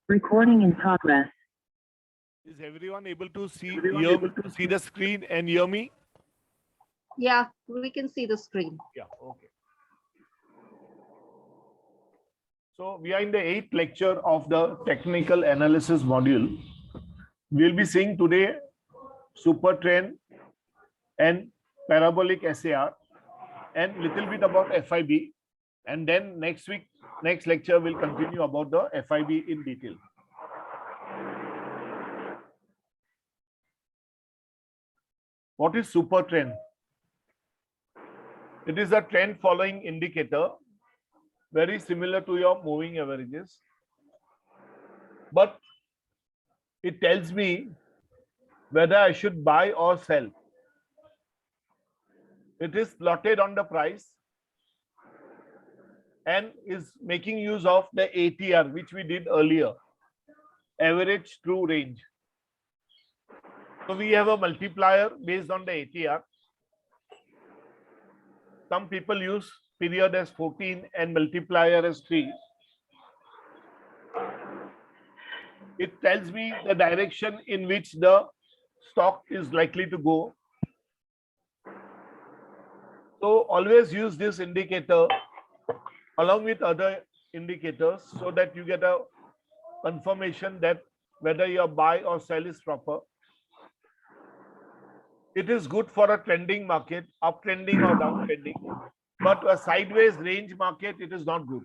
Recording in progress. Is everyone able to see the screen and hear me? Yeah, we can see the screen. Yeah, okay. So we are in the 8th lecture of the technical analysis module. We'll be seeing today SuperTrend and Parabolic SAR and little bit about FIB, and then next lecture will continue about the FIB in detail. What is SuperTrend? It is a trend following indicator, very similar to your moving averages, but it tells me whether I should buy or sell. It is plotted on the price and is making use of the ATR, which we did earlier, average true range. So we have a multiplier based on the ATR. Some people use period as 14 and multiplier as 3. It tells me the direction in which the stock is likely to go. So always use this indicator along with other indicators so that you get a confirmation that whether your buy or sell is proper. It is good for a trending market, uptrending or downtrending, but a sideways range market, it is not good.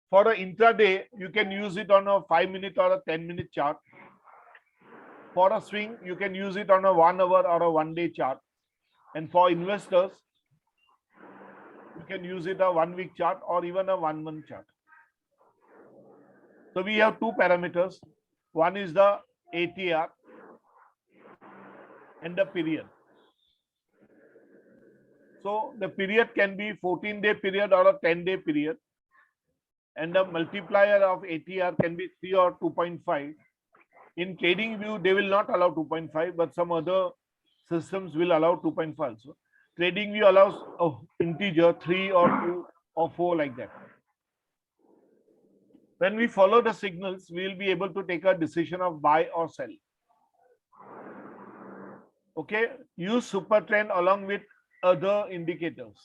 For an intraday, you can use it on a 5-minute or a 10-minute chart. For a swing, you can use it on a 1 hour or a 1-day chart. And for investors, you can use it a 1-week chart or even a 1-month chart. So we have 2 parameters. One is the ATR and the period. So the period can be 14-day period or a 10-day period. And the multiplier of ATR can be 3 or 2.5. In trading view, they will not allow 2.5, but some other systems will allow 2.5 also. Trading view allows integer 3 or 2 or 4 like that. When we follow the signals, we will be able to take a decision of buy or sell. Okay, use SuperTrend along with other indicators.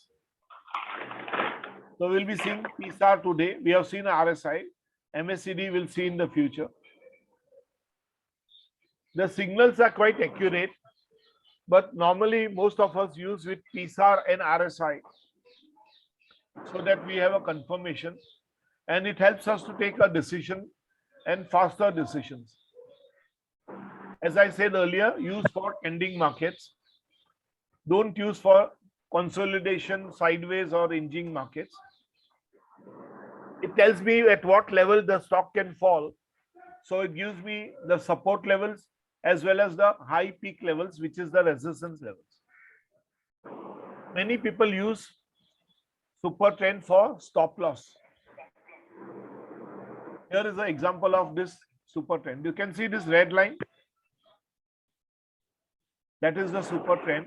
So we'll be seeing PSAR today. We have seen RSI. MACD will see in the future. The signals are quite accurate, but normally most of us use with PSAR and RSI so that we have a confirmation, and it helps us to take a decision and faster decisions. As I said earlier, use for trending markets. Don't use for consolidation, sideways or ranging markets. It tells me at what level the stock can fall. So it gives me the support levels as well as the high peak levels, which is the resistance levels. Many people use SuperTrend for stop loss. Here is an example of this SuperTrend. You can see this red line. That is the SuperTrend.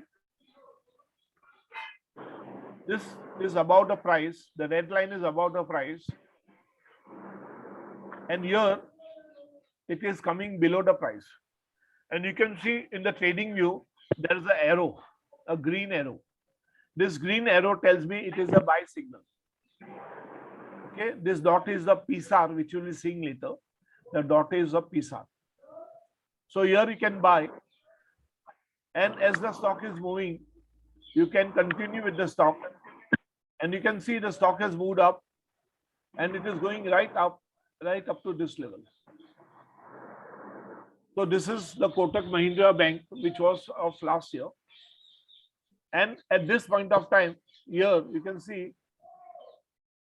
This is about the price. The red line is about the price. And here it is coming below the price. And you can see in the trading view, there is an arrow, a green arrow. This green arrow tells me it is a buy signal. Okay, this dot is the PSAR, which you will be seeing later. The dot is the PSAR. So here you can buy. And as the stock is moving, you can continue with the stock. And you can see the stock has moved up and it is going right up to this level. So this is the Kotak Mahindra Bank, which was of last year. And at this point of time, here you can see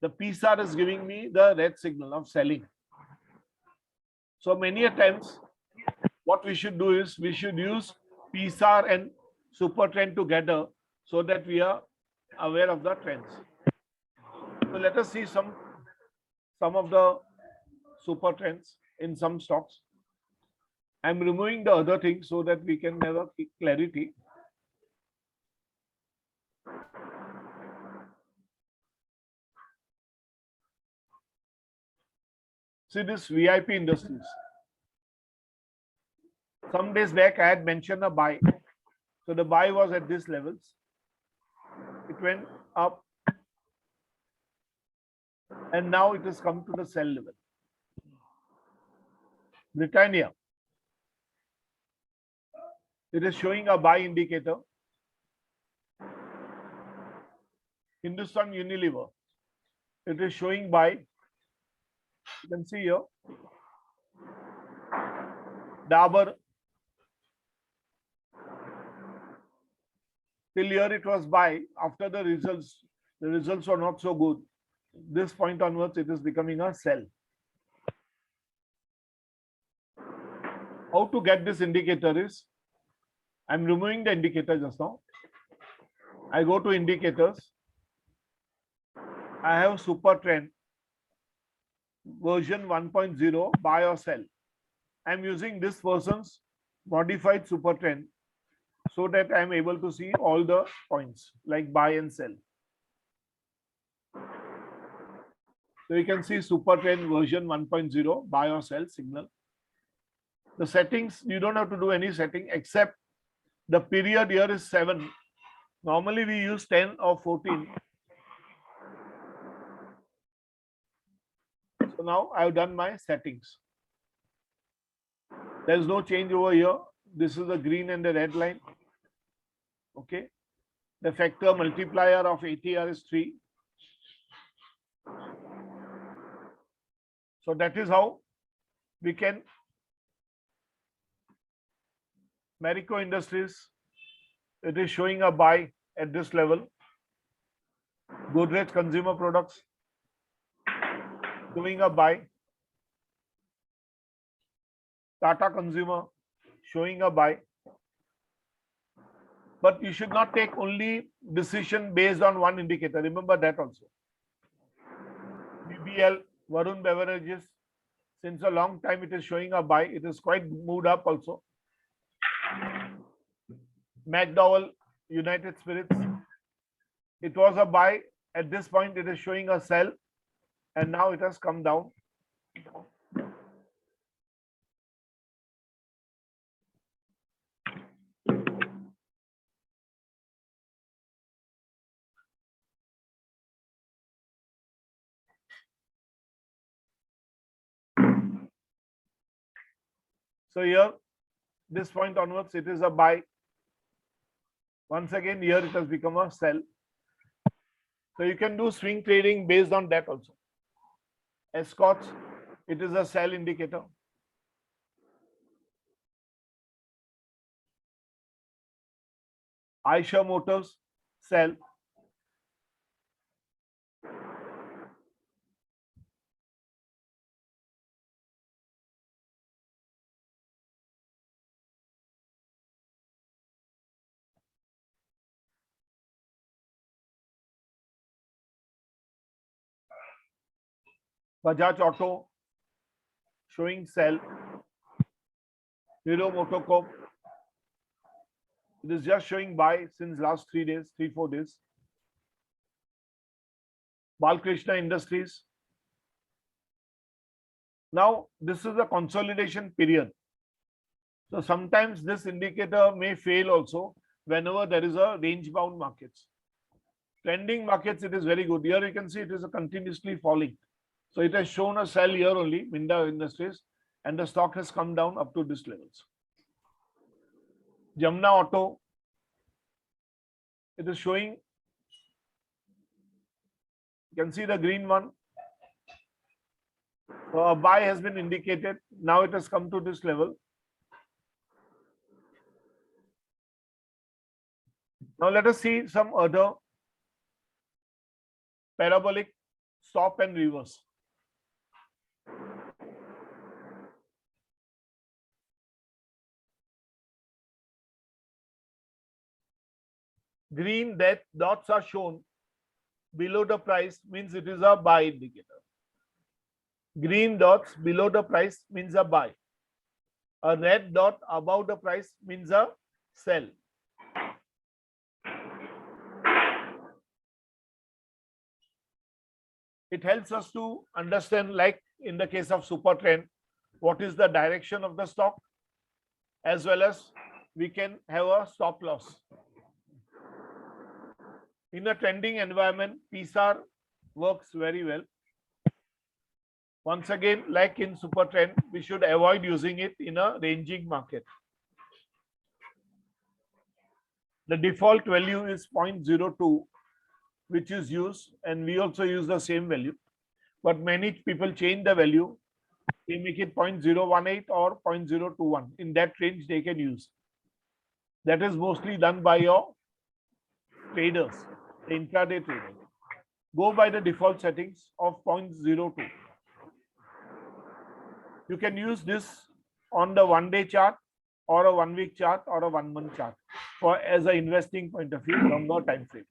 the PSAR is giving me the red signal of selling. So many a times, what we should do is we should use PSAR and SuperTrend together so that we are aware of the trends. So let us see some of the SuperTrends in some stocks. I'm removing the other things so that we can have a clarity. See this VIP Industries. Some days back I had mentioned a buy. So the buy was at these levels. It went up and now it has come to the sell level. Britannia. It is showing a buy indicator. Hindustan Unilever. It is showing buy. You can see here. Dabur. Till here it was buy. After the results were not so good. This point onwards, it is becoming a sell. How to get this indicator is, I'm removing the indicator just now. I go to indicators. I have SuperTrend version 1.0, buy or sell. I'm using this person's modified SuperTrend so that I'm able to see all the points like buy and sell. So you can see SuperTrend version 1.0, buy or sell signal. The settings, you don't have to do any setting except the period here is 7. Normally we use 10 or 14. So now I've done my settings. There's no change over here. This is the green and the red line. Okay. The factor multiplier of ATR is 3. So that is how we can. Marico Industries, it is showing a buy at this level. Godrej Consumer Products doing a buy. Tata Consumer showing a buy. But you should not take only decision based on one indicator. Remember that also. BBL, Varun Beverages, since a long time it is showing a buy. It is quite moved up also. McDowell, United Spirits, it was a buy. At this point, it is showing a sell, and now it has come down. So here, this point onwards, it is a buy. Once again, here it has become a sell. So you can do swing trading based on that also. Escorts, it is a sell indicator. Aisha Motors, sell. Bajaj Auto, showing sell. Hero Motocorp, it is just showing buy since last 3 days, 3-4 days. Balkrishna Industries. Now, this is a consolidation period. So sometimes this indicator may fail also whenever there is a range bound markets. Trending markets, it is very good. Here you can see it is continuously falling. So it has shown a sell here only, Minda Industries, and the stock has come down up to this levels. Jamna Auto, it is showing, you can see the green one. So a buy has been indicated. Now it has come to this level. Now let us see some other parabolic stop and reverse. Green dots are shown below the price means it is a buy indicator. Green dots below the price means a buy. A red dot above the price means a sell. It helps us to understand, like in the case of SuperTrend, what is the direction of the stock, as well as we can have a stop loss. In a trending environment, PSAR works very well. Once again, like in SuperTrend, we should avoid using it in a ranging market. The default value is 0.02, which is used, and we also use the same value. But many people change the value. They make it 0.018 or 0.021. In that range, they can use. That is mostly done by your traders, the intraday traders. Go by the default settings of 0.02. You can use this on the 1-day chart or a 1-week chart or a 1-month chart for as an investing point of view, longer time frame.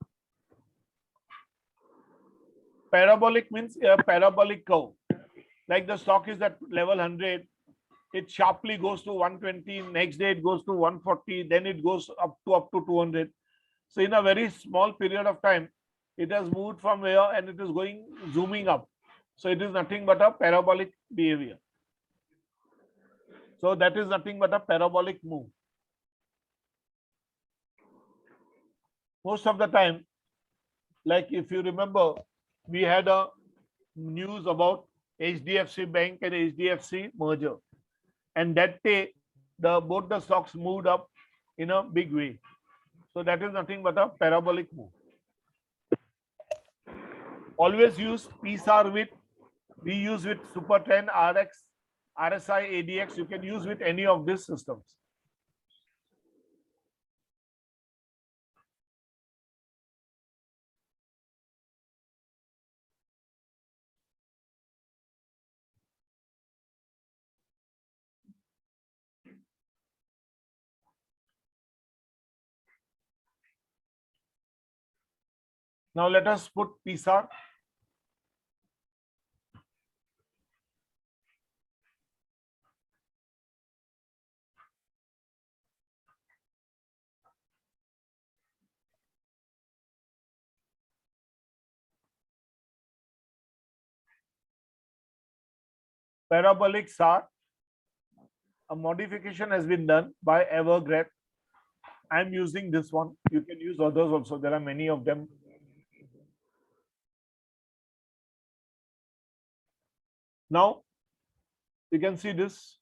Parabolic means a parabolic curve. Like the stock is at level 100, it sharply goes to 120, next day it goes to 140, then it goes up to 200. So in a very small period of time, it has moved from here and it is going zooming up. So it is nothing but a parabolic behavior. So that is nothing but a parabolic move. Most of the time, like if you remember, we had a news about HDFC Bank and HDFC merger, and that day both the stocks moved up in a big way. So that is nothing but a parabolic move. Always use PSAR with, we use with SuperTrend, RX, RSI, ADX. You can use with any of these systems. Now let us put PSAR. Parabolic SAR. A modification has been done by Evergrande. I am using this one. You can use others also. There are many of them. Now you can see this.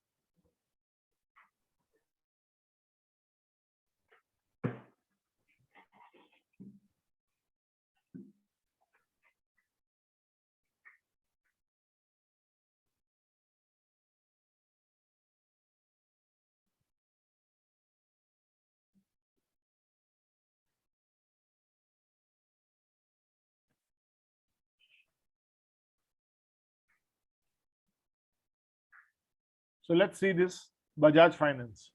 So let's see this Bajaj Finance.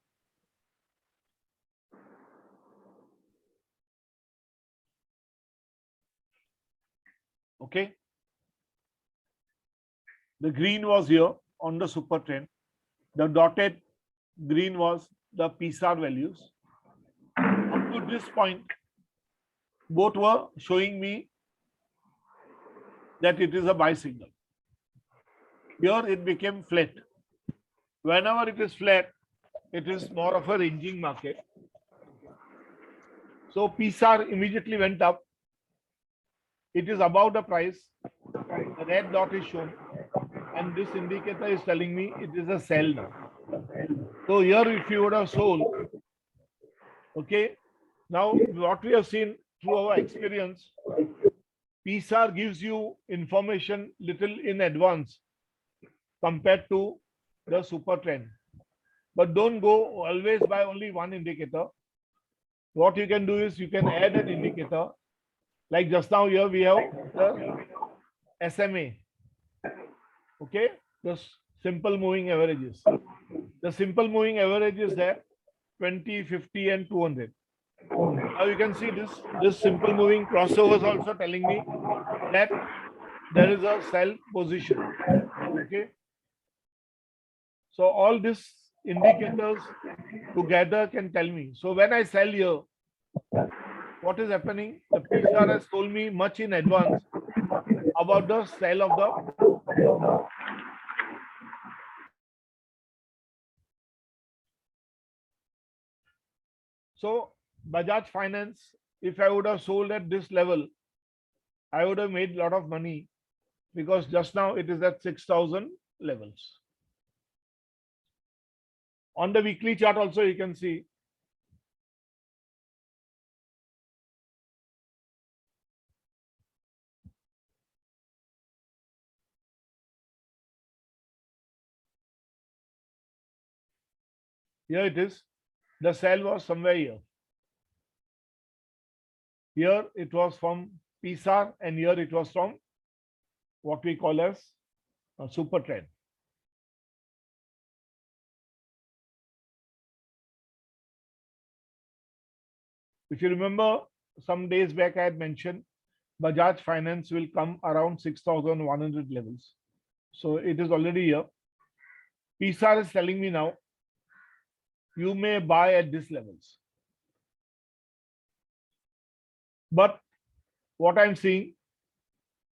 Okay. The green was here on the SuperTrend. The dotted green was the PSAR values. Up to this point, both were showing me that it is a buy signal. Here it became flat. Whenever it is flat, it is more of a ranging market. So PSAR immediately went up. It is above the price. The red dot is shown, and this indicator is telling me it is a sell now. So here, if you would have sold, okay. Now what we have seen through our experience, PSAR gives you information little in advance compared to the SuperTrend. But don't go always by only one indicator. What you can do is you can add an indicator. Like just now here we have the SMA. Okay, the simple moving averages. The simple moving average is there, 20, 50, and 200. Now you can see this simple moving crossover is also telling me that there is a sell position. Okay. So all these indicators together can tell me. So when I sell here, what is happening? The PSAR has told me much in advance about the sell of the So Bajaj Finance, if I would have sold at this level, I would have made a lot of money, because just now it is at 6,000 levels. On the weekly chart also you can see here it is. The sell was somewhere here. Here it was from PSAR, and here it was from what we call as a SuperTrend. If you remember, some days back I had mentioned Bajaj Finance will come around 6,100 levels. So it is already here. PSAR is telling me now, you may buy at these levels. But what I'm seeing,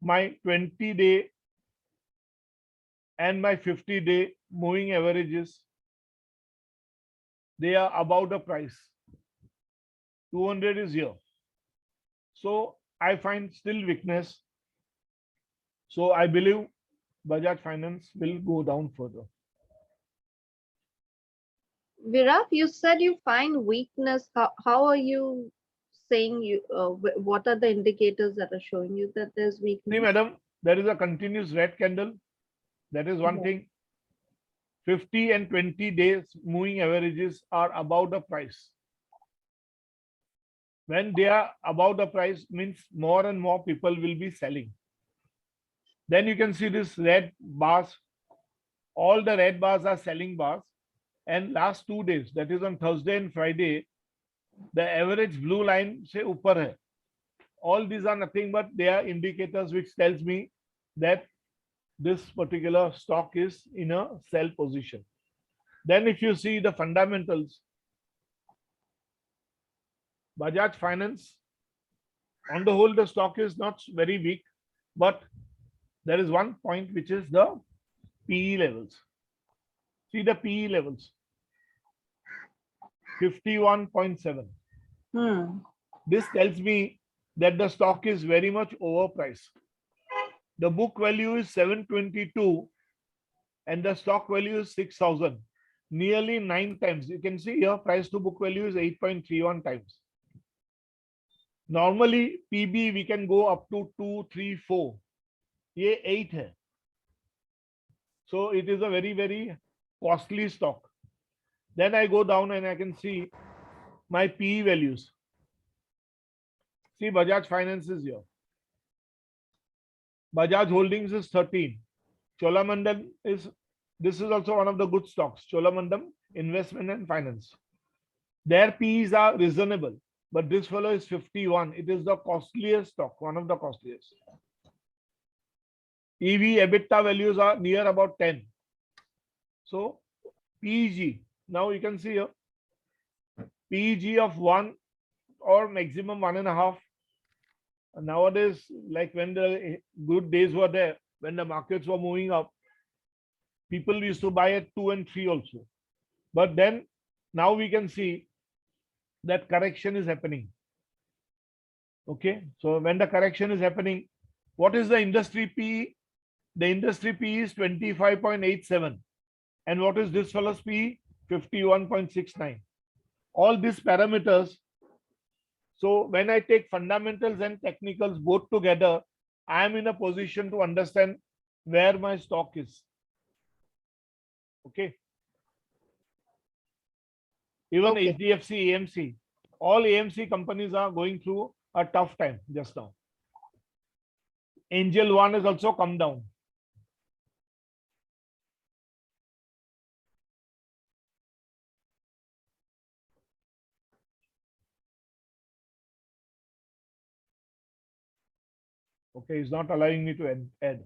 my 20-day and my 50-day moving averages, they are above the price. 200 is here. So I find still weakness. So I believe Bajaj Finance will go down further. Viraf, you said you find weakness. How are you saying you? What are the indicators that are showing you that there's weakness? See, madam, there is a continuous red candle. That is one thing. 50 and 20 days moving averages are above the price. When they are above the price, means more and more people will be selling. Then you can see this red bars. All the red bars are selling bars. And last 2 days, that is on Thursday and Friday, the average blue line say upar hai. All these are nothing but they are indicators which tells me that this particular stock is in a sell position. Then if you see the fundamentals, Bajaj Finance, on the whole, the stock is not very weak, but there is one point which is the PE levels. See the PE levels, 51.7. This tells me that the stock is very much overpriced. The book value is 722 and the stock value is 6,000, nearly 9 times. You can see here price to book value is 8.31 times. Normally PB we can go up to 2, 3, 4. Ye 8 hai. So it is a very, very costly stock. Then I go down and I can see my PE values. See, Bajaj Finance is here. Bajaj Holdings is 13. Cholamandalam is, this is also one of the good stocks. Cholamandalam Investment and Finance. Their PEs are reasonable, but this fellow is 51. It is the costliest stock, one of the costliest. EV EBITDA values are near about 10. So PEG, now you can see here, PEG of 1 or maximum 1.5. Nowadays, like when the good days were there, when the markets were moving up, people used to buy at 2 and 3 also. But then now we can see that correction is happening. Okay, so when the correction is happening, what is the industry PE? The industry PE is 25.87. And what is this fellow's PE? 51.69. All these parameters. So when I take fundamentals and technicals both together, I am in a position to understand where my stock is. Okay. Even Okay. HDFC, AMC, all AMC companies are going through a tough time just now. Angel One has also come down. Okay, it's not allowing me to add.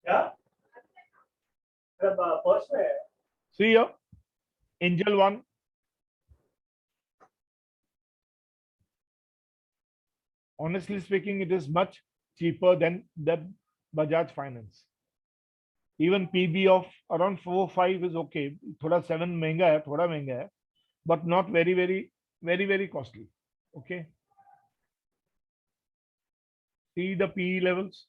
Yeah. See here, Angel One. Honestly speaking, it is much cheaper than that Bajaj Finance. Even PB of around 4-5 is okay. Thoda 7 महंगा है, थोड़ा महंगा है, but not very costly. Okay. See the PE levels.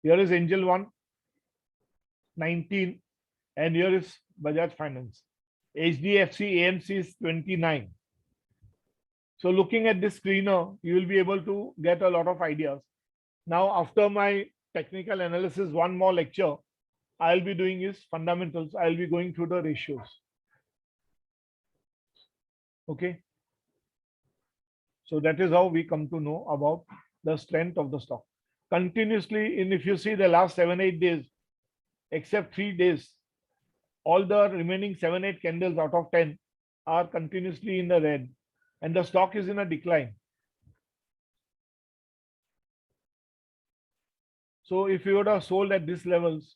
Here is Angel 1, 19, and here is Bajaj Finance. HDFC AMC is 29. So looking at this screener, you will be able to get a lot of ideas. Now, after my technical analysis, one more lecture I'll be doing is fundamentals. I'll be going through the ratios. Okay. So that is how we come to know about the strength of the stock. Continuously, if you see the last 7-8 days, except 3 days, all the remaining 7-8 candles out of 10 are continuously in the red, and the stock is in a decline. So if you would have sold at these levels,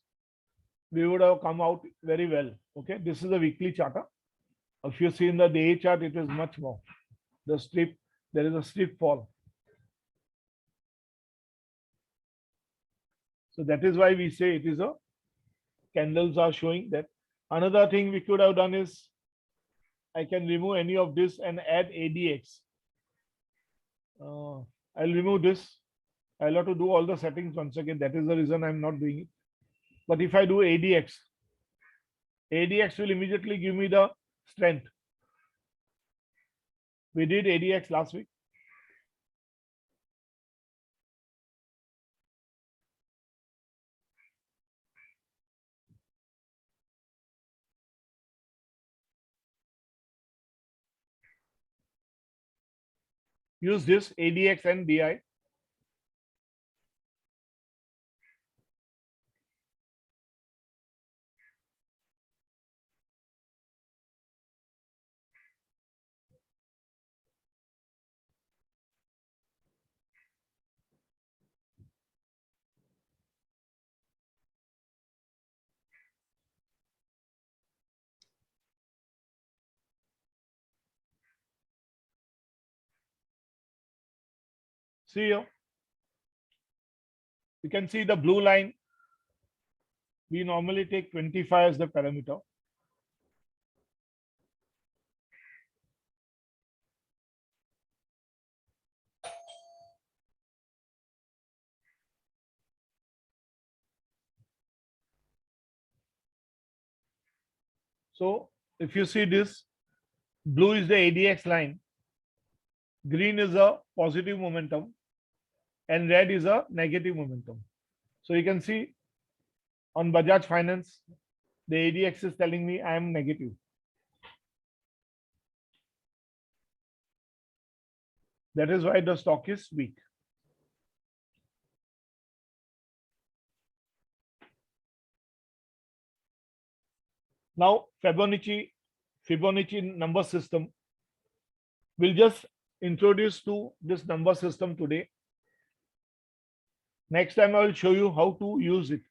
we would have come out very well. Okay, this is a weekly chart. If you see in the day chart, it is much more. The strip, there is a strip fall. So that is why we say it is a candles are showing that. Another thing we could have done is I can remove any of this and add ADX. I'll remove this. I'll have to do all the settings once again. That is the reason I'm not doing it. But if I do ADX, ADX will immediately give me the strength. We did ADX last week. Use this ADX and DI. See here, you can see the blue line. We normally take 25 as the parameter. So if you see this, blue is the ADX line, green is a positive momentum, and red is a negative momentum. So you can see on Bajaj Finance, the ADX is telling me I am negative. That is why the stock is weak. Now, Fibonacci number system. We'll just introduce to this number system today. Next time I will show you how to use it.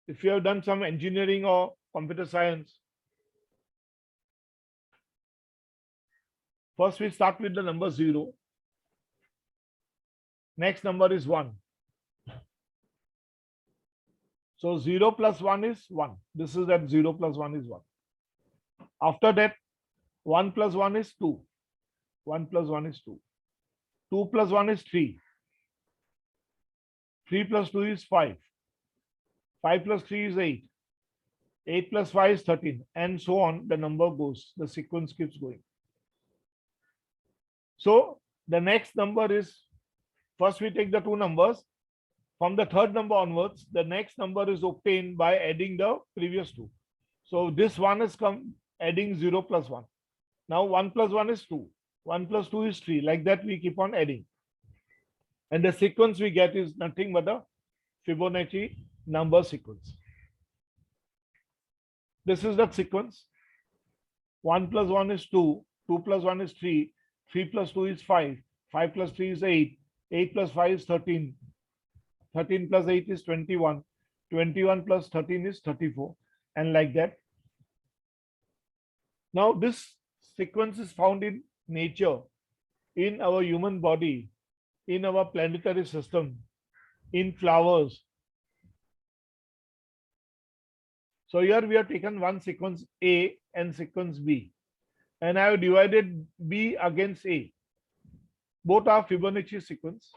If you have done some engineering or computer science, first we start with the number 0. Next number is 1. So 0 plus 1 is 1. This is that 0 plus 1 is 1. After that, 1 plus 1 is 2. 1 plus 1 is 2. 2 plus 1 is 3. 3 plus 2 is 5. 5 plus 3 is 8. 8 plus 5 is 13. And so on, the number goes. The sequence keeps going. So the next number is, first we take the two numbers. From the third number onwards, the next number is obtained by adding the previous two. So this one is adding 0 plus 1. Now 1 plus 1 is 2. 1 plus 2 is 3. Like that we keep on adding. And the sequence we get is nothing but the Fibonacci number sequence. This is the sequence. 1 plus 1 is 2. 2 plus 1 is 3. 3 plus 2 is 5. 5 plus 3 is 8. 8 plus 5 is 13. 13 plus 8 is 21. 21 plus 13 is 34. And like that. Now this sequence is found in nature. in our human body, in our planetary system, in flowers. So here we have taken one sequence A and sequence B, and I have divided B against A. Both are Fibonacci sequence.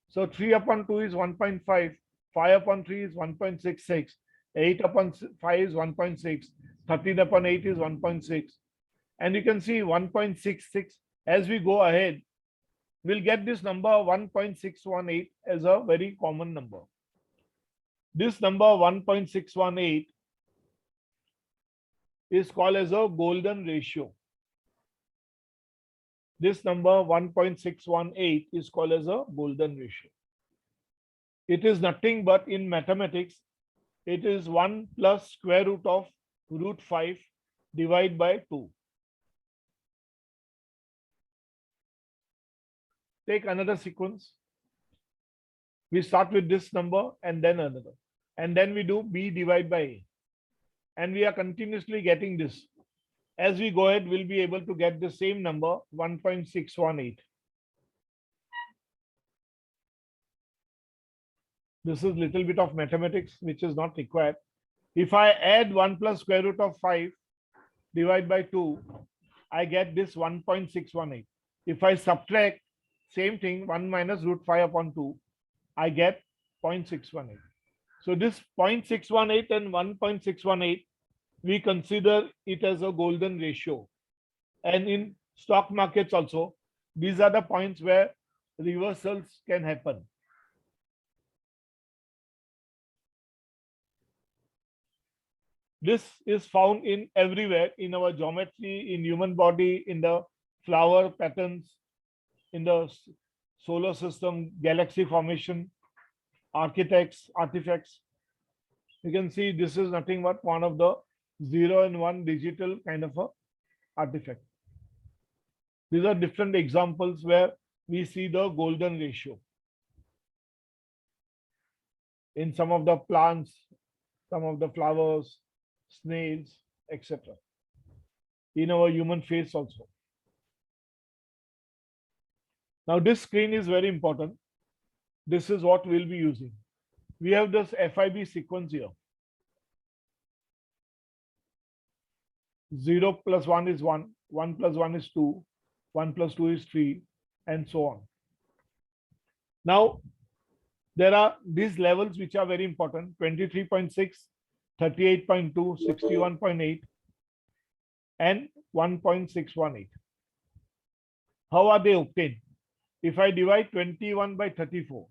So 3 upon 2 is 1.5, 5 upon 3 is 1.66, 8 upon 5 is 1.6, 13 upon 8 is 1.6. And you can see 1.66 as we go ahead, we'll get this number 1.618 as a very common number. This number 1.618 is called as a golden ratio. This number 1.618 is called as a golden ratio. It is nothing but in mathematics, it is 1 plus square root of root 5 divided by 2. Take another sequence. We start with this number and then another. And then we do B divided by A. And we are continuously getting this. As we go ahead, we'll be able to get the same number, 1.618. This is little bit of mathematics, which is not required. If I add 1 plus square root of 5 divided by 2, I get this 1.618. If I subtract, same thing, 1 minus root 5 upon 2, I get 0.618. So this 0.618 and 1.618, we consider it as a golden ratio. And in stock markets also, these are the points where reversals can happen. This is found in everywhere, in our geometry, in human body, in the flower patterns, in the solar system, galaxy formation, artifacts. You can see this is nothing but one of the 0 and 1 digital kind of a artifact. These are different examples where we see the golden ratio. In some of the plants, some of the flowers, snails, etc. In our human face also. Now this screen is very important. This is what we'll be using. We have this FIB sequence here. 0 plus 1 is 1, 1 plus 1 is 2, 1 plus 2 is 3, and so on. Now, there are these levels which are very important, 23.6, 38.2, 61.8, and 1.618. How are they obtained? If I divide 21 by 34,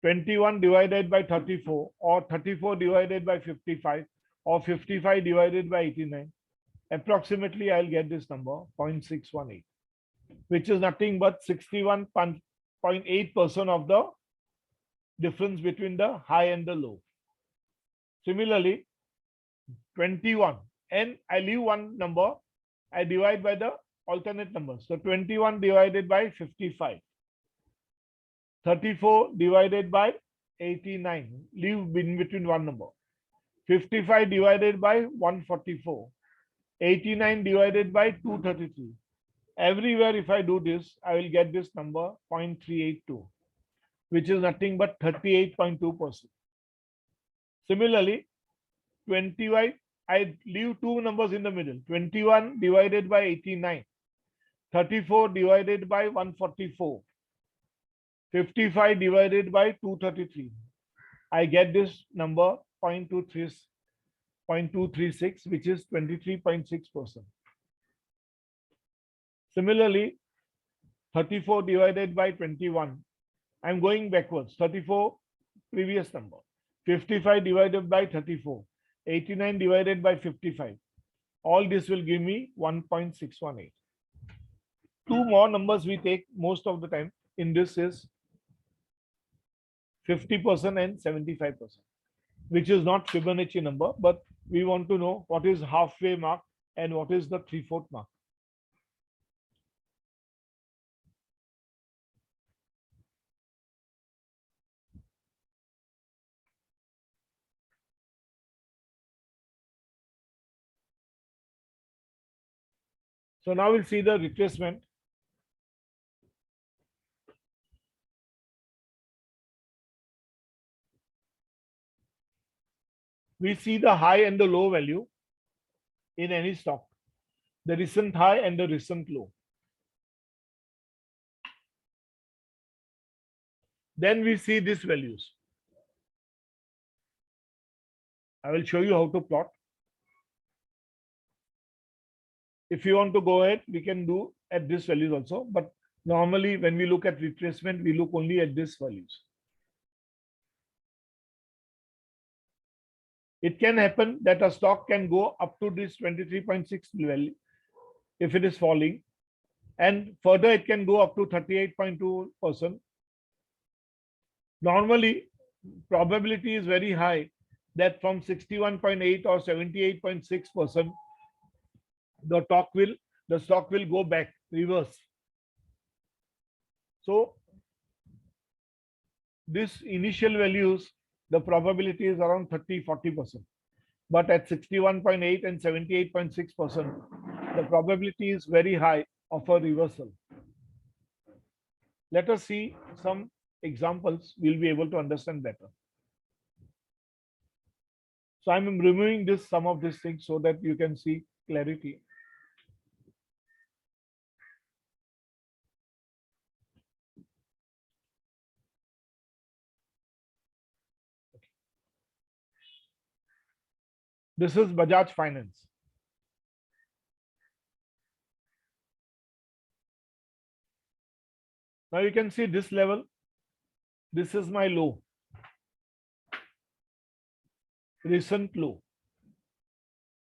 21 divided by 34, or 34 divided by 55, or 55 divided by 89, approximately I'll get this number 0.618, which is nothing but 61.8% of the difference between the high and the low. Similarly, 21, and I leave one number, I divide by the alternate numbers. So 21 divided by 55, 34 divided by 89, leave in between one number, 55 divided by 144, 89 divided by 233. Everywhere if I do this, I will get this number 0.382, which is nothing but 38.2%. Similarly, 21, I leave two numbers in the middle, 21 divided by 89, 34 divided by 144, 55 divided by 233. I get this number 0.236, which is 23.6%. Similarly, 34 divided by 21, I'm going backwards, 34 previous number, 55 divided by 34, 89 divided by 55. All this will give me 1.618. Two more numbers we take most of the time in this is 50% and 75%, which is not Fibonacci number, but we want to know what is halfway mark and what is the 3/4 mark. So now we'll see the retracement. we see the high and the low value in any stock, the recent high and the recent low. Then we see these values. I will show you how to plot. If you want to go ahead, we can do at this values also. But normally when we look at retracement, we look only at these values. It can happen that a stock can go up to this 23.6 value if it is falling, and further it can go up to 38.2%. Normally, probability is very high that from 61.8 or 78.6%, the stock will go back, reverse. So this initial values, the probability is around 30-40%. But at 61.8 and 78.6%, the probability is very high of a reversal. Let us see some examples, we'll be able to understand better. So I'm removing some of these things so that you can see clarity. This is Bajaj Finance. Now you can see this level. This is my low, recent low,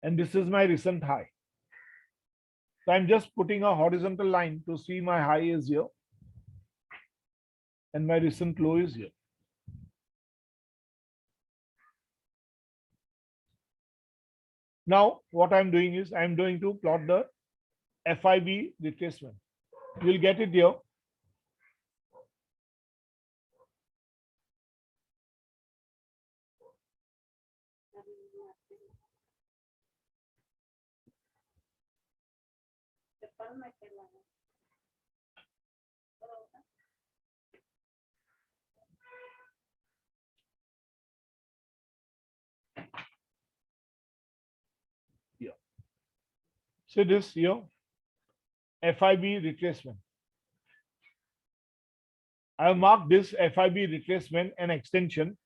and this is my recent high. So I'm just putting a horizontal line to see my high is here and my recent low is here. Now what I'm doing is I'm going to plot the FIB retracement. You'll get it here. Yeah. See this here, FIB retracement. I have marked this FIB retracement and extension,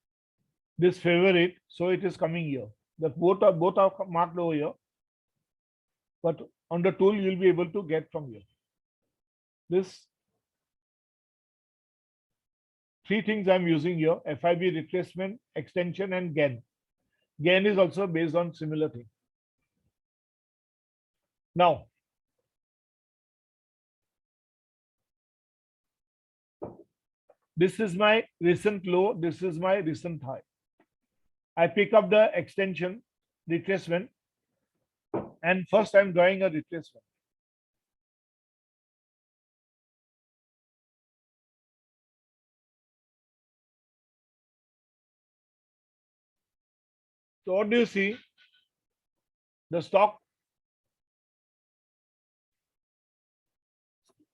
this favorite, so it is coming here. The both are marked over here, but on the tool you'll be able to get from here. This three things I'm using here: FIB retracement, extension, and gain. Gain is also based on similar thing. Now, this is my recent low, this is my recent high. I pick up the extension retracement, and first I'm drawing a retracement. So what do you see? The stock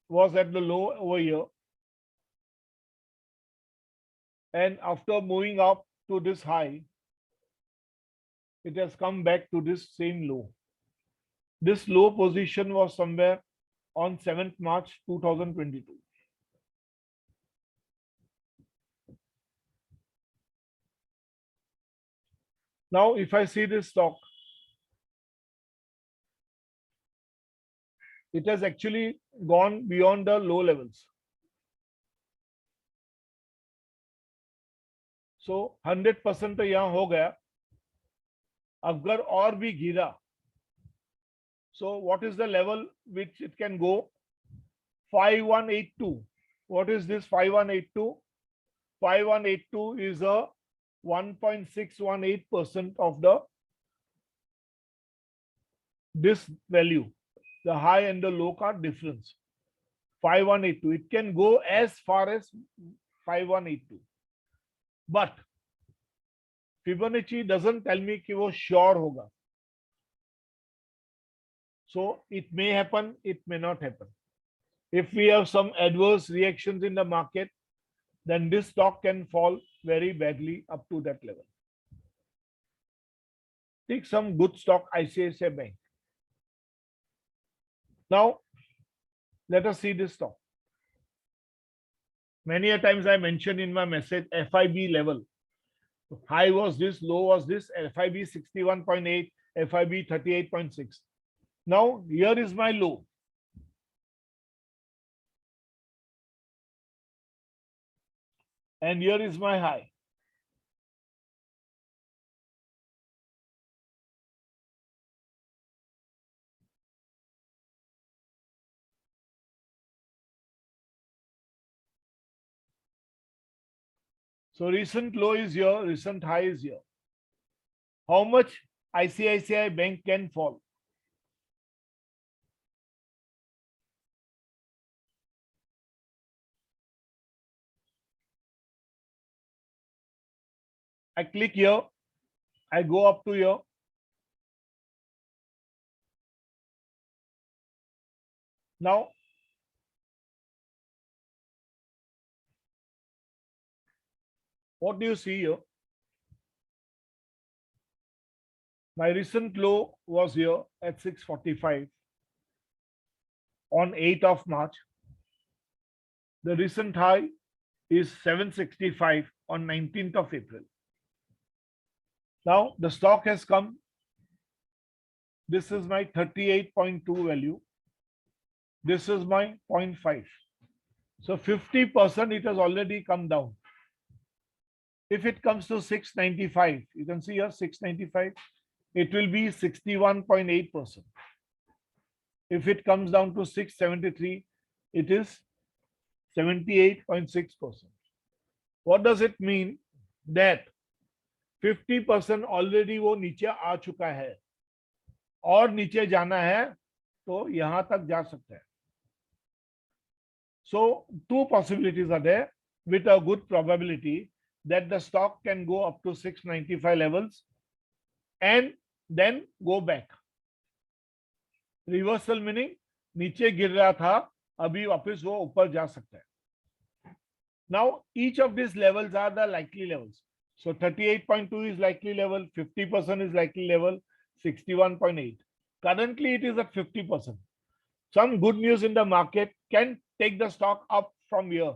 was at the low over here, and after moving up to this high, it has come back to this same low. This low position was somewhere on 7th March 2022. Now, if I see this stock, it has actually gone beyond the low levels. So 100% तो यहाँ हो गया. अगर और भी गिरा, so what is the level which it can go? 5182. What is this 5182? 5182 is a 1.618% of this value, the high and the low card difference. 5182. It can go as far as 5182. But Fibonacci doesn't tell me कि वो sure होगा. So it may happen, it may not happen. If we have some adverse reactions in the market, then this stock can fall very badly up to that level. take some good stock, ICICI Bank. Now, let us see this stock. Many a times I mentioned in my message FIB level. High was this, low was this, FIB 61.8, FIB 38.6. Now, here is my low. And here is my high. So recent low is here, recent high is here. How much ICICI Bank can fall? I click here, I go up to here. Now, what do you see here? My recent low was here at 645 on 8th of March. The recent high is 765 on 19th of April. Now the stock has come. This is my 38.2 value. This is my 0.5. So 50% it has already come down. If it comes to 695, you can see here 695, it will be 61.8%. If it comes down to 673, it is 78.6%. What does it mean? That 50% already वो नीचे आ चुका है और नीचे जाना है तो यहां तक जा सकता है. So two possibilities are there with a good probability that the stock can go up to 695 levels and then go back. Reversal meaning नीचे गिर रहा था अभी वापस वो ऊपर जा सकता है. Now each of these levels are the likely levels. So 38.2 is likely level, 50% is likely level, 61.8. Currently it is at 50%. Some good news in the market can take the stock up from here.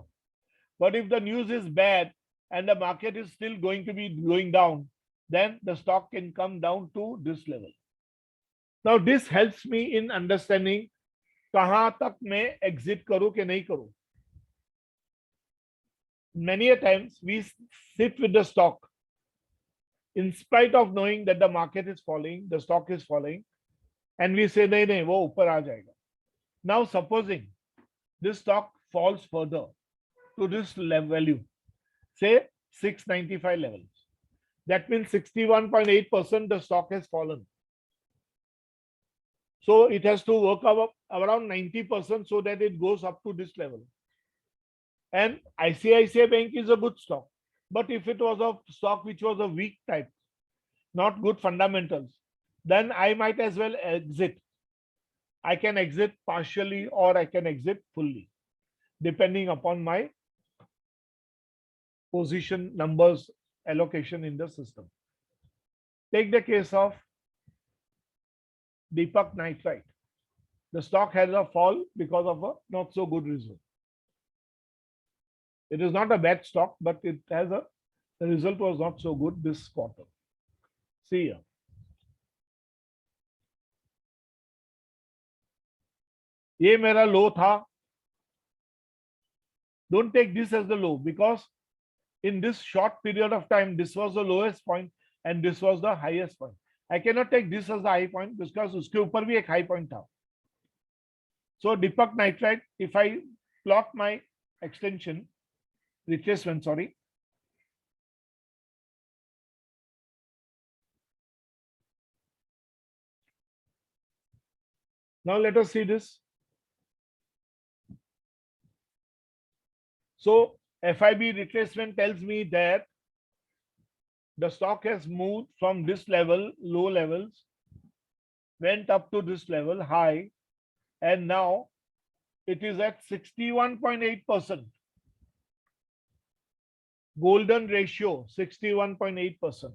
But if the news is bad and the market is still going to be going down, then the stock can come down to this level. Now this helps me in understanding कहां तक मैं exit करूं कि नहीं करूं. Many a times we sit with the stock in spite of knowing that the market is falling, the stock is falling, and we say नहीं नहीं वो ऊपर आ जाएगा. Now supposing this stock falls further to this value, say 695 levels, that means 61.8% the stock has fallen. So it has to work up around 90% so that it goes up to this level. And ICICI Bank is a good stock. But if it was a stock which was a weak type, not good fundamentals, then I might as well exit. I can exit partially or I can exit fully, depending upon my position numbers allocation in the system. Take the case of Deepak Nitrite. The stock has a fall because of a not so good result. It is not a bad stock, but it has the result was not so good this quarter. See here. ये मेरा low था. Don't take this as the low because in this short period of time, this was the lowest point and this was the highest point. I cannot take this as the high point because उसके ऊपर भी एक high point था. So Deepak Nitrite, if I plot my extension, retracement, sorry. Now let us see this. So FIB retracement tells me that the stock has moved from this level, low levels, went up to this level, high, and now it is at 61.8%. Golden ratio, 61.8%.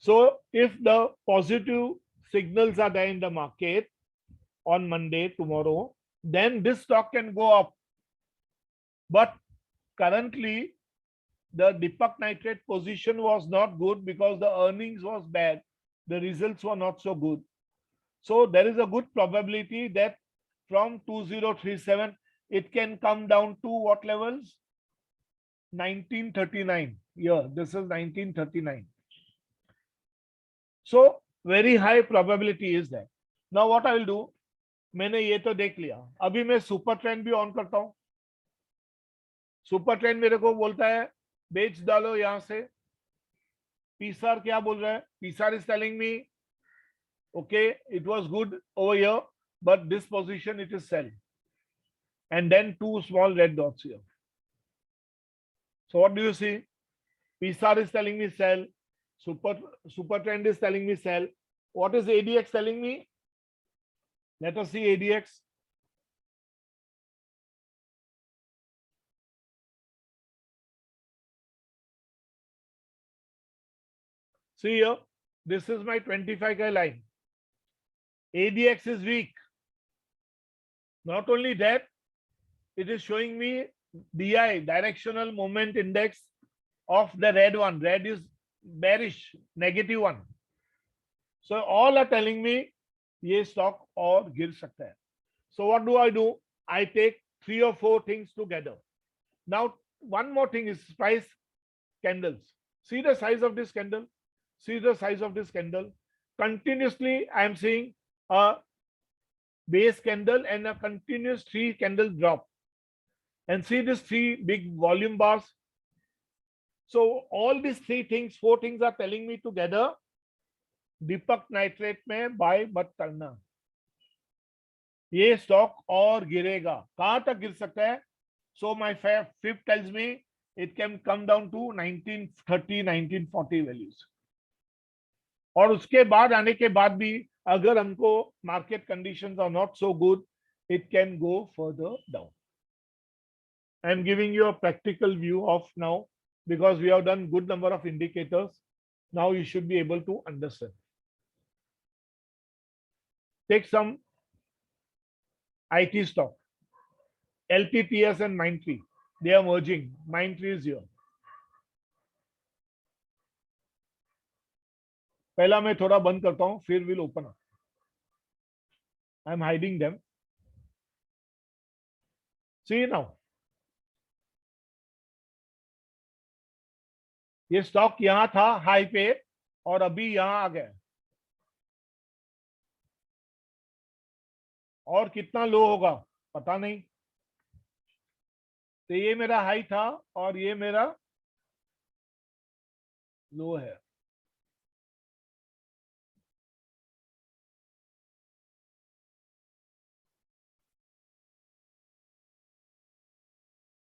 So if the positive signals are there in the market on Monday, tomorrow, then this stock can go up. But currently, the Deepak Nitrate position was not good because the earnings was bad. The results were not so good. So there is a good probability that from 2037, it can come down to what levels? 1939. Yeah, this is 1939. So very high probability is that. Now what I will do, मैंने ये तो देख लिया, अभी मैं super trend भी on करता हूं. सुपर ट्रेंड मेरे को बोलता है बेच डालो यहां से. पीएसआर क्या बोल रहा है? PSR is telling me okay, it was good over here, but this position it is sell, and then two small red dots here. So what do you see? PSAR is telling me sell, super trend is telling me sell. What is ADX telling me? Let us see ADX. See here, this is my 25K line. ADX is weak. Not only that, it is showing me DI, directional moment index of the red one. Red is bearish, negative one. So all are telling me ये stock और गिर सकता है. So what do? I take 3 or 4 things together. Now one more thing is price candles. See the size of this candle. See the size of this candle. Continuously I am seeing a base candle and a continuous 3 candle drop. And see these 3 big volume bars. So all these 3 things, 4 things are telling me together, Deepak nitrate में bye मत करना. ये stock और गिरेगा. कहां तक गिर सकता है? So my FIB tells me it can come down to 1930, 1940 values. और उसके बाद आने के बाद भी अगर हमको market conditions are not so good, it can go further down. I am giving you a practical view of now because we have done good number of indicators. Now you should be able to understand. Take some IT stock, LTTS and Mindtree. They are merging. Mindtree is here. पहला मैं थोड़ा बंद करता हूं, फिर will open up. I am hiding them. See now. ये stock यहां था हाई पे और अभी यहां आ गया. और कितना लो होगा पता नहीं. तो ये मेरा हाई था और ये मेरा लो है.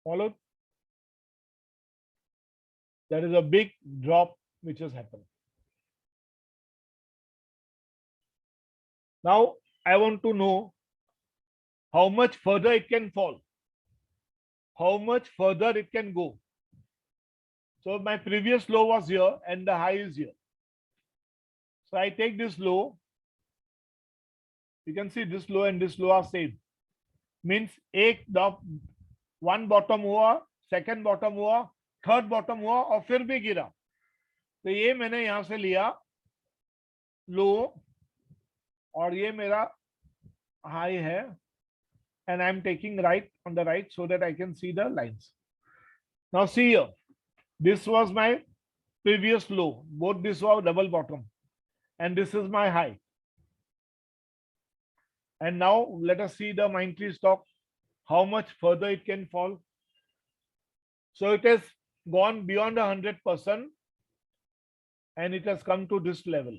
Followed? There is a big drop which has happened. Now I want to know how much further it can fall, how much further it can go. So my previous low was here and the high is here. So I take this low. You can see this low and this low are same. Means one bottom हुआ, second bottom हुआ, third bottom हुआ और फिर भी गिरा. तो ये मैंने यहां से लिया लो और ये मेरा हाई है. And I'm taking right on the right so that I can see the lines. Now see here, this was my previous low. Both this was double bottom, and this is my high. And now let us see the Mindtree stock, how much further it can fall. So it has gone beyond 100%, and it has come to this level.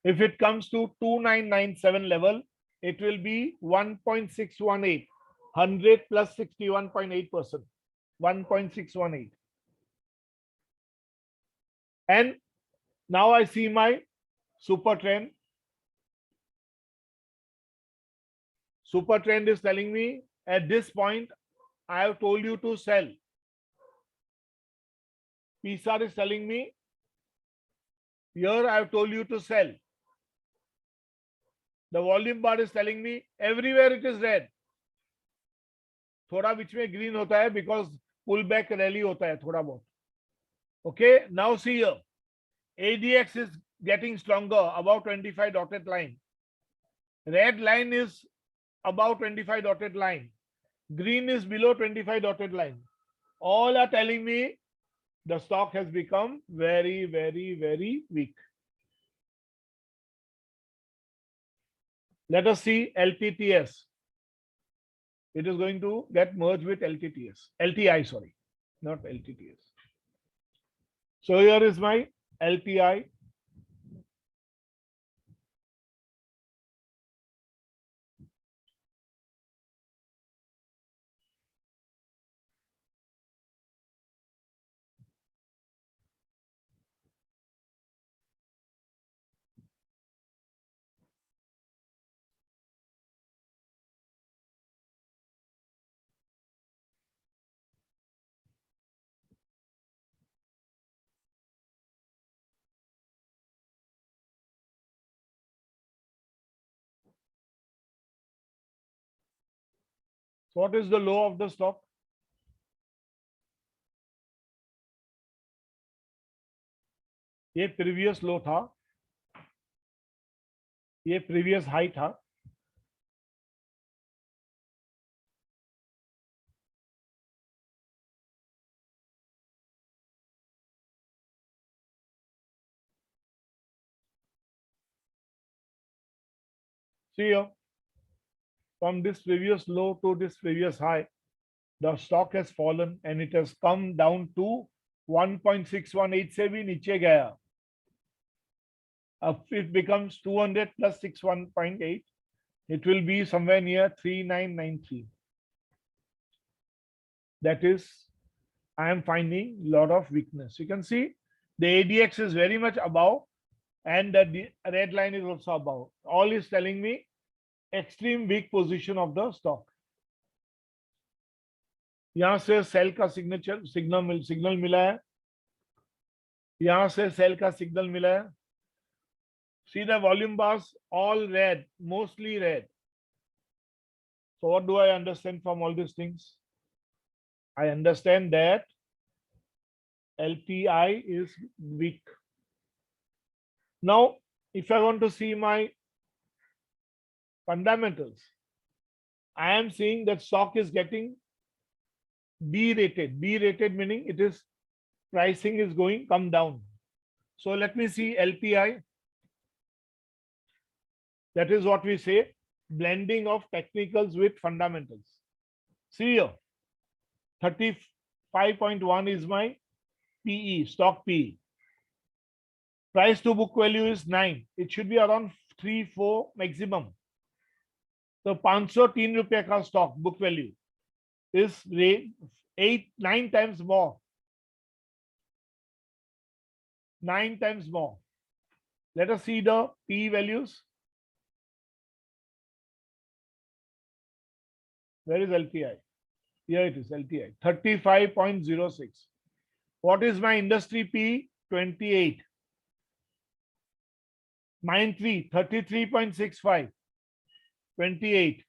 If it comes to 2997 level, it will be 1.618, 100 plus 61.8%, 1.618. And now I see my super trend. Super trend is telling me at this point, I have told you to sell. PSAR is telling me, here I have told you to sell. The volume bar is telling me everywhere it is red. थोड़ा बीच में green होता है because pullback rally होता है थोड़ा बहुत. Okay, now see here. ADX is getting stronger above 25 dotted line. Red line is above 25 dotted line. Green is below 25 dotted line. All are telling me the stock has become very, very, very weak. Let us see LTTS. It is going to get merged with LTI, sorry, not LTTS. So here is my LTI. What is the low of the stock? ये previous low था, ये previous high था. See here, from this previous low to this previous high, the stock has fallen and it has come down to 1.6187 से भी नीचे गया. If it becomes 200 plus 61.8, it will be somewhere near 3993. That is, I am finding a lot of weakness. You can see the ADX is very much above and the red line is also above. All is telling me extreme weak position of the stock. यहाँ से cell का signal मिला है, यहाँ से cell का signal मिला है. See the volume bars, all red, mostly red. So what do I understand from all these things? I understand that LTI is weak. Now, if I want to see my fundamentals, I am seeing that stock is getting B rated. B rated meaning it is pricing is going come down. So let me see LTI. That is what we say, blending of technicals with fundamentals. See here, 35.1 is my PE, stock PE. Price to book value is 9. It should be around 3-4 maximum. So 503 रुपये का stock book value is 9 times more. 9 times more. Let us see the PE values. Where is LTI? Here it is, LTI, 35.06. What is my industry P? 28. Mindtree, 33.65. 28.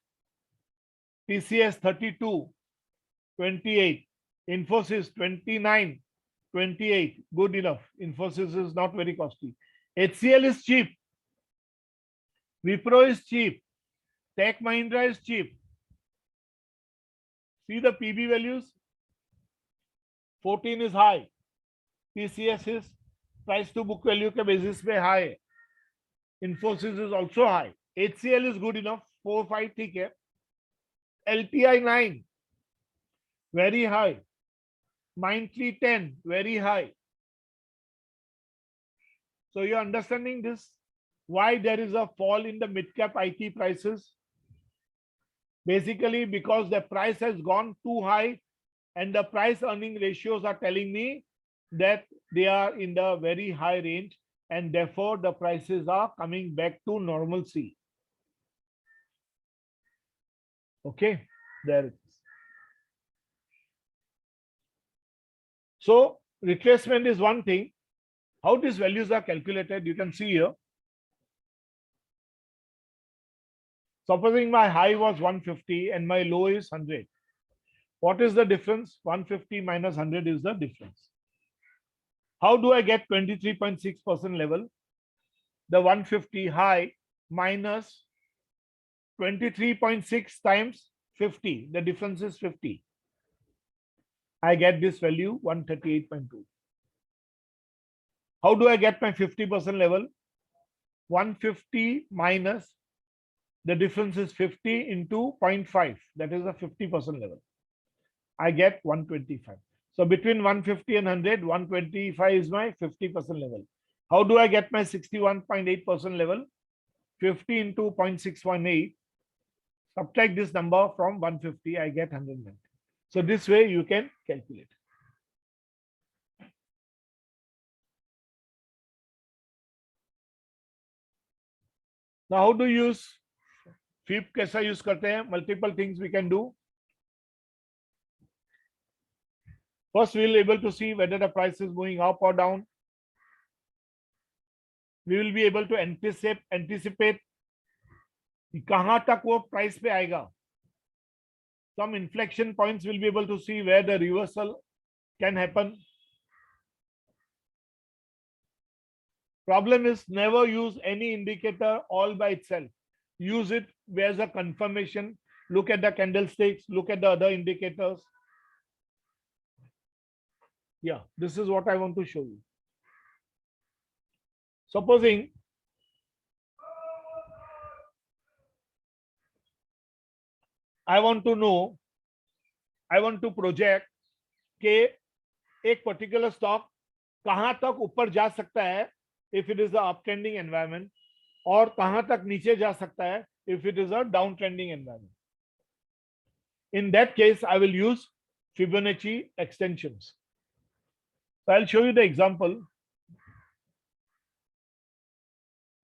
TCS, 32. 28. Infosys, 29. 28. Good enough. Infosys is not very costly. HCL is cheap. Wipro is cheap. Tech Mahindra is cheap. See the PB values. 14 is high. TCS is price to book value के basis पे high. Infosys is also high. HCL is good enough. 4-5 ठीक है. LTI 9, very high. Mindtree 10, very high. So you're understanding this, why there is a fall in the mid-cap IT prices? Basically because the price has gone too high and the price earning ratios are telling me that they are in the very high range and therefore the prices are coming back to normalcy. Okay, there it is. So retracement is one thing. How these values are calculated, you can see here. Supposing my high was 150 and my low is 100. What is the difference? 150 minus 100 is the difference. How do I get 23.6% level? The 150 high minus 23.6 times 50. The difference is 50. I get this value 138.2. How do I get my 50% level? 150 minus the difference is 50 into 0.5. That is the 50% level. I get 125. So between 150 and 100, 125 is my 50% level. How do I get my 61.8% level? 50 into 0.618. Subtract this number from 150, I get 190. So this way you can calculate. Now how to use FIB? कैसा use करते हैं? Multiple things we can do. First, we will be able to see whether the price is going up or down. We will be able to anticipate कहां तक वो price पे आएगा. Some inflection points will be able to see where the reversal can happen. Problem is never use any indicator all by itself. Use it as a confirmation. Look at the candlesticks, look at the other indicators. Yeah, this is what I want to show you. Supposing I want to know, I want to project कि एक particular stock कहां तक ऊपर जा सकता है if it is a uptrending environment, और कहां तक नीचे जा सकता है if it is a downtrending environment. In that case, I will use Fibonacci extensions. So I'll show you the example.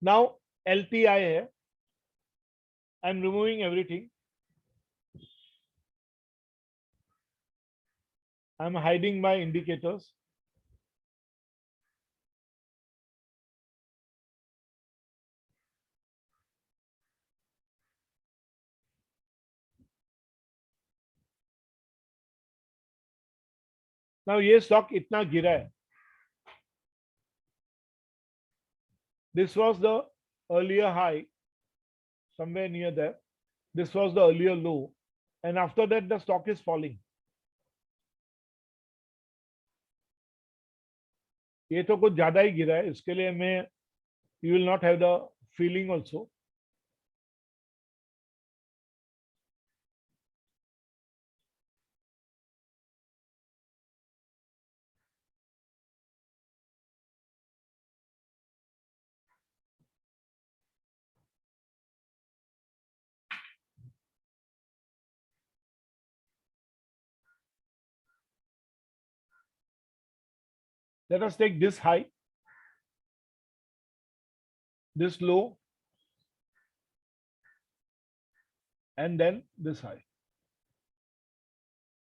Now L2IA, I'm removing everything. I'm hiding my indicators. Now ये stock इतना गिरा है. This was the earlier high, somewhere near there. This was the earlier low, and after that the stock is falling. ये तो कुछ ज्यादा ही गिरा है, इसके लिए मैं you will not have the feeling also. Let us take this high, this low, and then this high.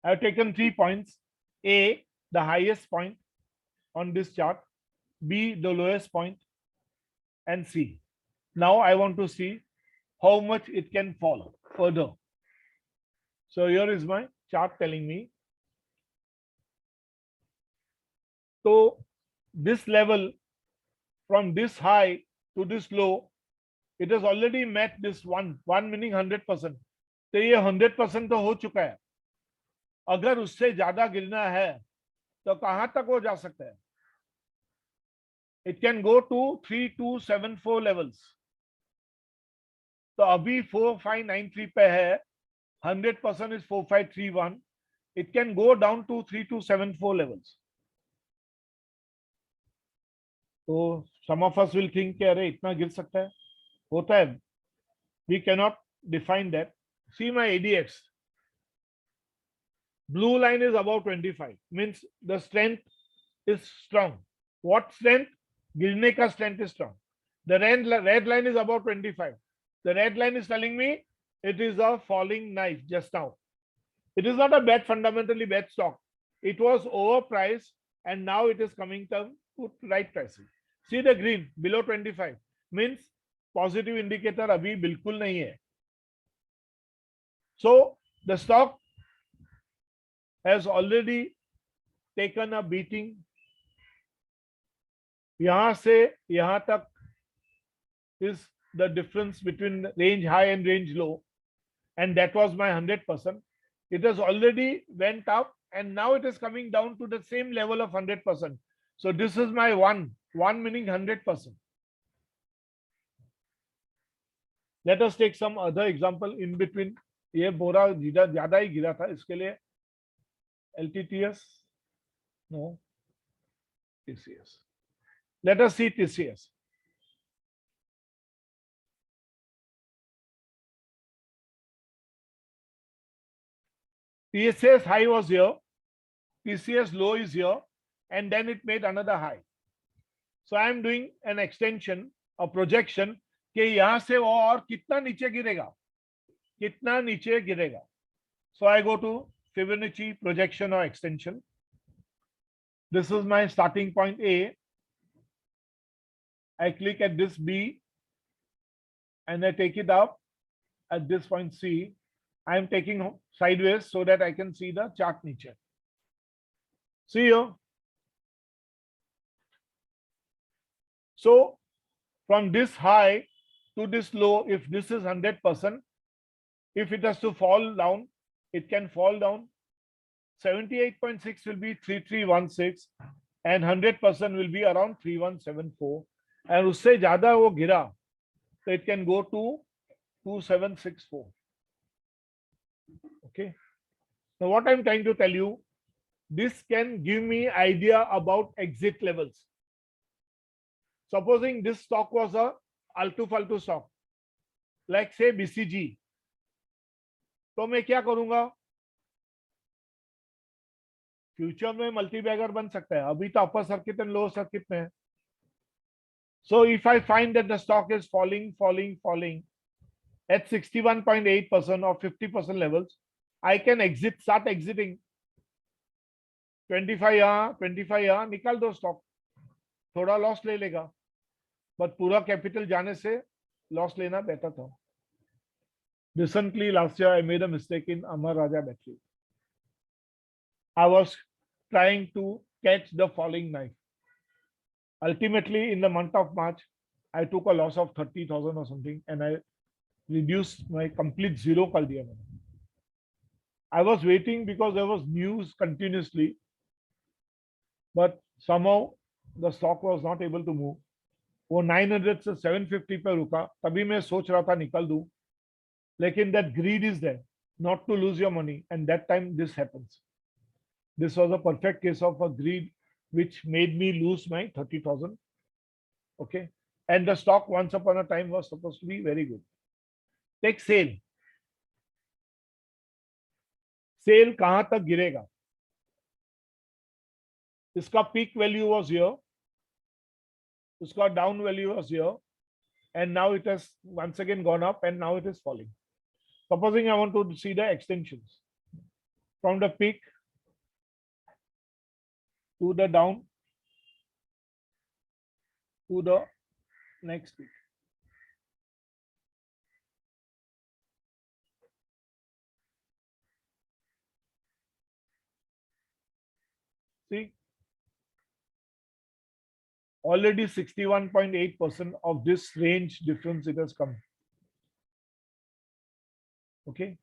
I have taken 3 points. A, the highest point on this chart, B, the lowest point, and C. Now I want to see how much it can fall further. So here is my chart telling me. So this level from this high to this low, it has already met this one meaning 100%. तो ये 100% तो हो चुका है. अगर उससे ज्यादा गिरना है तो कहां तक वो जा सकता है? It can go to 3274 levels. तो अभी 4593 पे है, 100% is 4531. It can go down to 3274 levels. So some of us will think कि अरे इतना गिर सकता है, होता है. We cannot define that. See my ADX. Blue line is above 25, means the strength is strong. What strength? गिरने का strength is strong. The red line is above 25. The red line is telling me it is a falling knife just now. It is not a bad, fundamentally bad stock. It was overpriced and now it is coming down to right pricing. See the green below 25 means positive indicator abhi bilkul nahi hai. So the stock has already taken a beating. यहाँ से यहाँ तक is the difference between range high and range low, and that was my 100%. It has already went up and now it is coming down to the same level of 100%. So this is my one meaning 100%. Let us take some other example in between. ये बोरा ज्यादा ही गिरा था, इसके लिए LTTS, no, TCS. Let us see TCS. TCS high was here, TCS low is here, and then it made another high. So I am doing an extension, a projection कि यहां से वो और कितना नीचे गिरेगा. So I go to Fibonacci projection or extension. This is my starting point A. I click at this B and I take it up at this point C. I am taking sideways so that I can see the chart niche. See here. So from this high to this low, if this is 100%, if it has to fall down, it can fall down. 78.6 will be 3316 and 100% will be around 3174. And usse zyada wo gira, so it can go to 2764. Okay. Now what I'm trying to tell you, this can give me idea about exit levels. Supposing this stock was a altu-faltu stock, like say BCG, तो मैं क्या करूंगा? Future में multi bagger बन सकता है, अभी तो upper circuit and lower circuit में है. So if I find that the stock is falling at 61.8% or 50% levels, I can start exiting. 25 यहाँ निकाल दो स्टॉक, थोड़ा लॉस ले लेगा, बट पूरा कैपिटल जाने से लॉस लेना बेहतर था. Recently, last year, I made a mistake in Amar Raja battery. I was trying to catch the falling knife. Ultimately, in the month of March, I took a loss of 30,000 or something, and I reduced my complete zero kar diya maine. I was waiting because there was news continuously, but somehow the stock was not able to move. वो 900 से 750 पे रुका, तभी मैं सोच रहा था निकल दूं, लेकिन that greed is there, not to lose your money, and that time this happens. This was a perfect case of a greed which made me lose my 30,000. Okay, and the stock once upon a time was supposed to be very good. Take sale. Sale कहां तक गिरेगा? इसका peak value was here, उसका down value was here, and now it has once again gone up and now it is falling. Supposing I want to see the extensions from the peak to the down to the next peak. See, already 61.8% of this range difference it has come. Okay.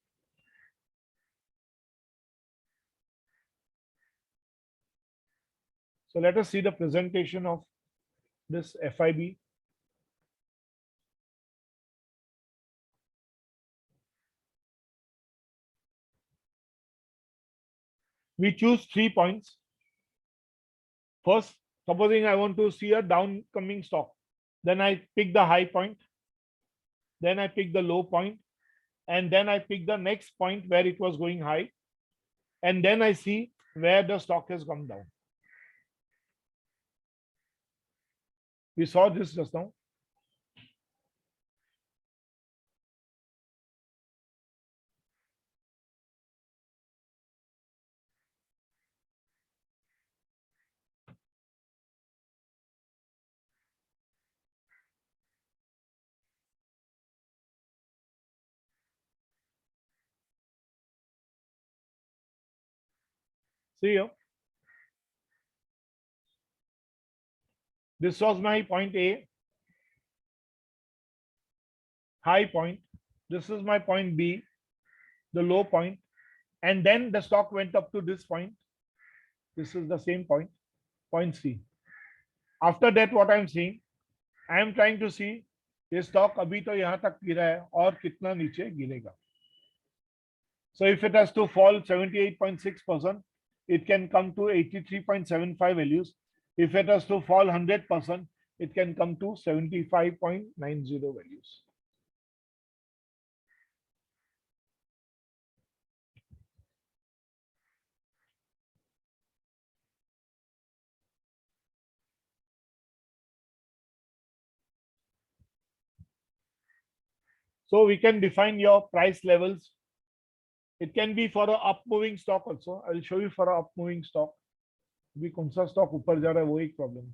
So let us see the presentation of this FIB. We choose 3 points. First, supposing I want to see a downcoming stock, then I pick the high point, then I pick the low point, and then I pick the next point where it was going high, and then I see where the stock has come down. We saw this just now. See here. This was my point A, high point. This is my point B, the low point. And then the stock went up to this point. This is the same point, point C. After that, what I'm seeing, I am trying to see ये stock अभी तो यहाँ तक गिरा है और कितना नीचे गिरेगा. So if it has to fall 78.6%, it can come to 83.75 values. If it has to fall 100%, it can come to 75.90 values. So we can define your price levels. It can be for a up moving stock also. I will show you for a up moving stock. अभी कौन सा stock ऊपर जा रहा है वो एक problem.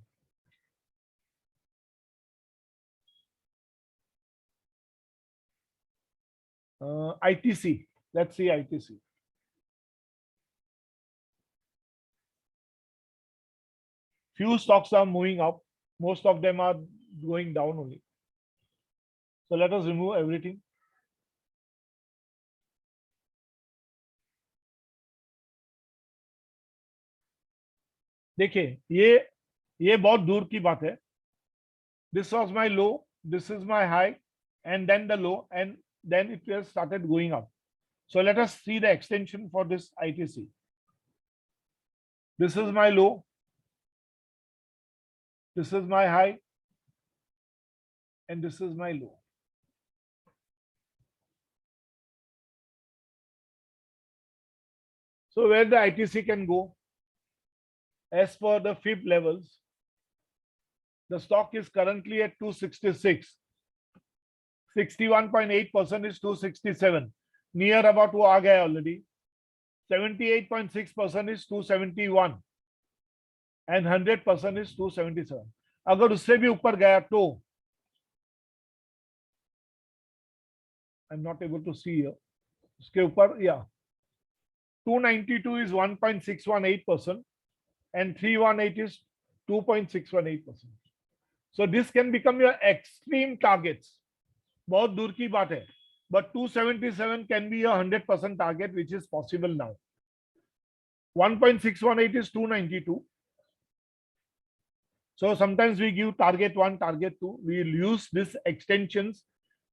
ITC. Let's see ITC. Few stocks are moving up. Most of them are going down only. So let us remove everything. देखिए ये बहुत दूर की बात है. This was my low, this is my high, and then the low, and then it has started going up. So let us see the extension for this ITC. This is my low, this is my high, and this is my low. So where the ITC can go? As per the FIB levels, the stock is currently at 266. 61.8% is 267. Near about वो आ गया already. 78.6% is 271. And 100% is 277. अगर उससे भी ऊपर गया तो I'm not able to see here. उसके ऊपर, yeah. 292 is 1.618%. And 318 is 2.618%. So this can become your extreme targets. बहुत दूर की बात है. But 277 can be a 100% target, which is possible now. 1.618 is 292. So sometimes we give target 1, target 2. We will use these extensions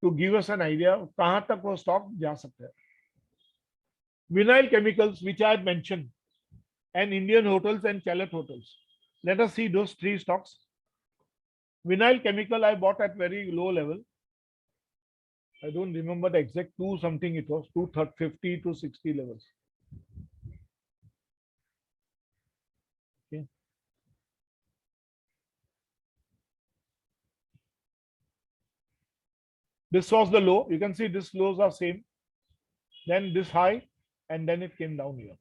to give us an idea of कहाँ तक वो stock जा सकता है. Vinyl chemicals, which I had mentioned, and Indian hotels and chalet hotels. Let us see those three stocks. Vinyl chemical I bought at very low level. I don't remember the exact 2 something it was, 250 to 60 levels. Okay. This was the low. You can see these lows are same. Then this high, and then it came down here.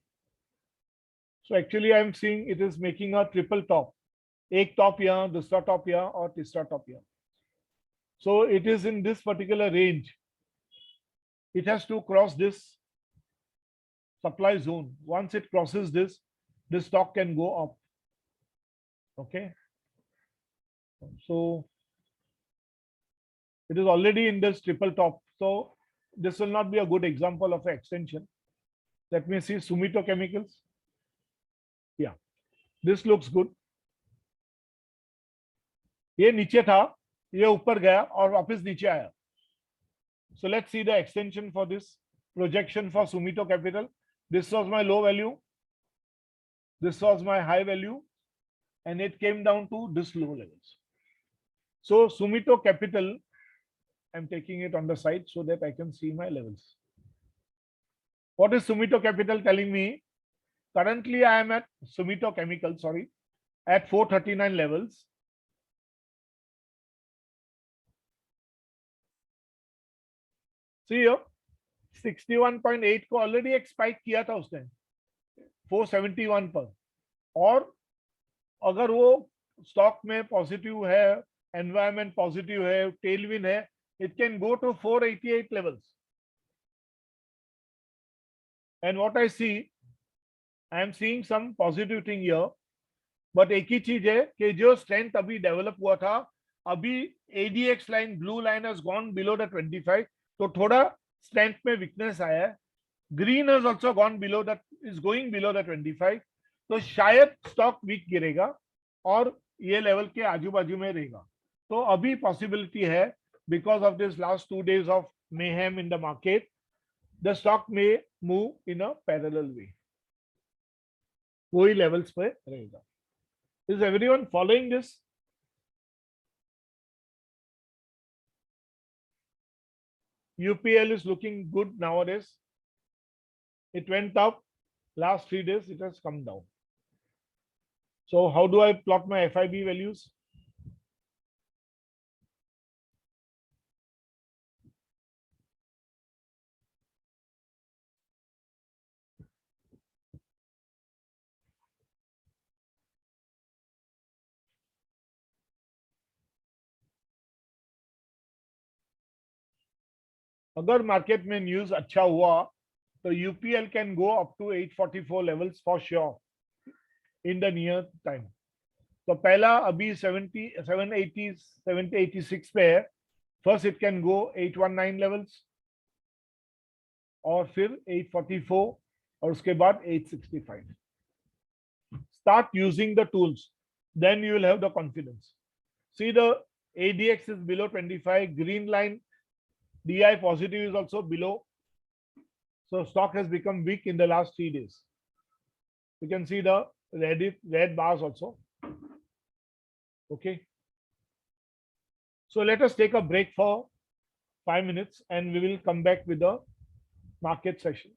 So actually I am seeing it is making a triple top. एक top यहाँ, दूसरा top यहाँ और तीसरा top यहाँ. So it is in this particular range. It has to cross this supply zone. Once it crosses this stock can go up. Okay. So it is already in this triple top. So this will not be a good example of an extension. Let me see Sumitomo Chemicals. Yeah, this looks good. ये नीचे था, ये ऊपर गया और वापस नीचे आया. So let's see the extension for this projection for Sumitomo Capital. This was my low value. This was my high value, and it came down to this low levels. So Sumitomo Capital, I'm taking it on the side so that I can see my levels. What is Sumitomo Capital telling me? Currently, I am at Sumitomo Chemical, sorry, at 439 levels. See here, 61.8 को already एक spike किया था उसने 471 पर. और अगर वो stock में positive है, environment positive है, tailwind है, it can go to 488 levels. And what I see, I am seeing some positive thing here, but एक ही चीज है कि जो strength अभी develop हुआ था, अभी ADX line, blue line has gone below the 25, तो थोड़ा strength में weakness आया है. Green has also gone below that, is going below the 25, तो शायद stock weak गिरेगा और ये level के आजू बाजू में रहेगा. तो अभी possibility है, because of this last 2 days of mayhem in the market, the stock may move in a parallel way. वही levels पे रहेगा. Is everyone following this? UPL is looking good nowadays. It went up last 3 days, it has come down. So how do I plot my FIB values? अगर market में news अच्छा हुआ तो UPL can go up to 844 levels for sure in the near time. तो पहला अभी 70, 780, 786 पे है. First it can go 819 levels और फिर 844 और उसके बाद 865. Start using the tools, then you will have the confidence. See, the ADX is below 25, green line, DI positive is also below. So stock has become weak in the last 3 days. You can see the red bars also. Okay. So let us take a break for 5 minutes and we will come back with the market session.